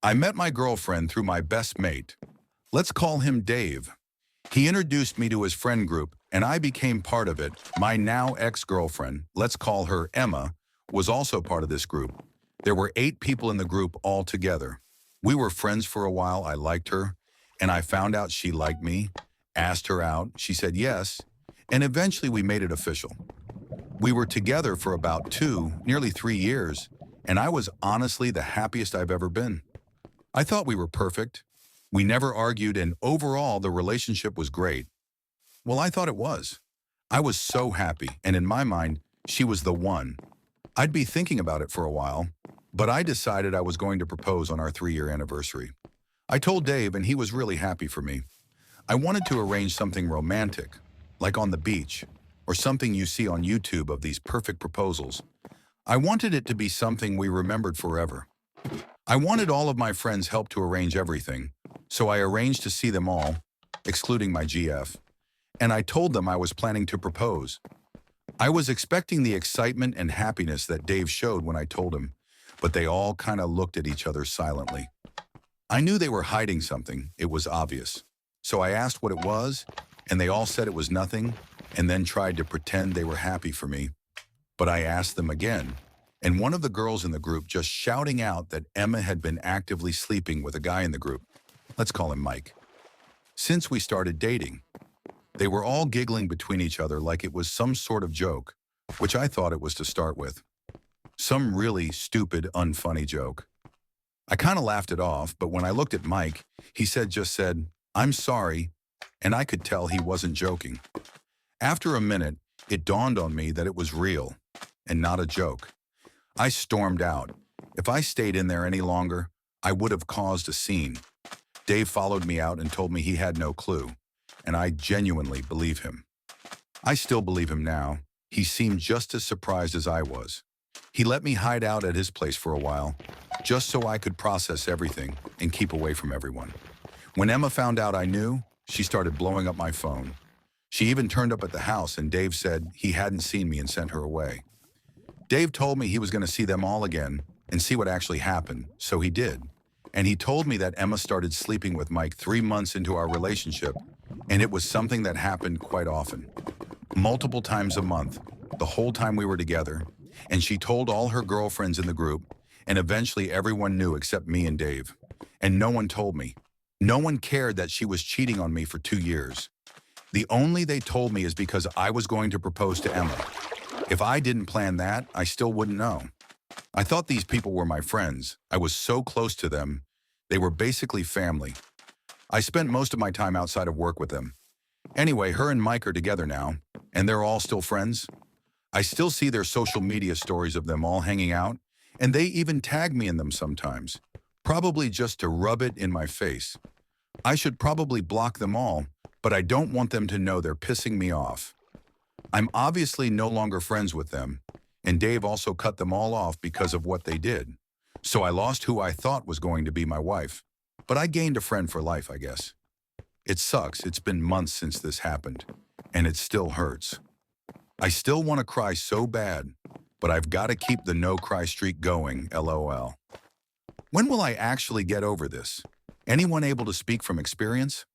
I met my girlfriend through my best mate. Let's call him Dave. He introduced me to his friend group, and I became part of it. My now ex-girlfriend, let's call her Emma, was also part of this group. There were 8 people in the group all together. We were friends for a while. I liked her, and I found out she liked me. Asked her out. She said yes, and eventually we made it official. We were together for about 2, nearly 3 years, and I was honestly the happiest I've ever been. I thought we were perfect. We never argued, and overall, the relationship was great. Well, I thought it was. I was so happy, and in my mind, she was the one. I'd be thinking about it for a while, but I decided I was going to propose on our 3-year anniversary. I told Dave, and he was really happy for me. I wanted to arrange something romantic, like on the beach, or something you see on YouTube of these perfect proposals. I wanted it to be something we remembered forever. I wanted all of my friends' help to arrange everything, so I arranged to see them all, excluding my GF, and I told them I was planning to propose. I was expecting the excitement and happiness that Dave showed when I told him, but they all kind of looked at each other silently. I knew they were hiding something, it was obvious. So I asked what it was, and they all said it was nothing, and then tried to pretend they were happy for me. But I asked them again, and one of the girls in the group just shouting out that Emma had been actively sleeping with a guy in the group. Let's call him Mike. Since we started dating, they were all giggling between each other like it was some sort of joke, which I thought it was to start with. Some really stupid, unfunny joke. I kind of laughed it off, but when I looked at Mike, he just said, "I'm sorry," and I could tell he wasn't joking. After a minute, it dawned on me that it was real and not a joke. I stormed out. If I stayed in there any longer, I would have caused a scene. Dave followed me out and told me he had no clue, and I genuinely believe him. I still believe him now. He seemed just as surprised as I was. He let me hide out at his place for a while, just so I could process everything and keep away from everyone. When Emma found out I knew, she started blowing up my phone. She even turned up at the house, and Dave said he hadn't seen me and sent her away. Dave told me he was going to see them all again and see what actually happened, so he did. And he told me that Emma started sleeping with Mike 3 months into our relationship, and it was something that happened quite often. Multiple times a month, the whole time we were together, and she told all her girlfriends in the group, and eventually everyone knew except me and Dave. And no one told me. No one cared that she was cheating on me for 2 years. The only they told me is because I was going to propose to Emma. If I didn't plan that, I still wouldn't know. I thought these people were my friends. I was so close to them. They were basically family. I spent most of my time outside of work with them. Anyway, her and Mike are together now, and they're all still friends. I still see their social media stories of them all hanging out, and they even tag me in them sometimes, probably just to rub it in my face. I should probably block them all, but I don't want them to know they're pissing me off. I'm obviously no longer friends with them, and Dave also cut them all off because of what they did. So I lost who I thought was going to be my wife, but I gained a friend for life, I guess. It sucks. It's been months since this happened, and it still hurts. I still want to cry so bad, but I've got to keep the no-cry streak going, LOL. When will I actually get over this? Anyone able to speak from experience?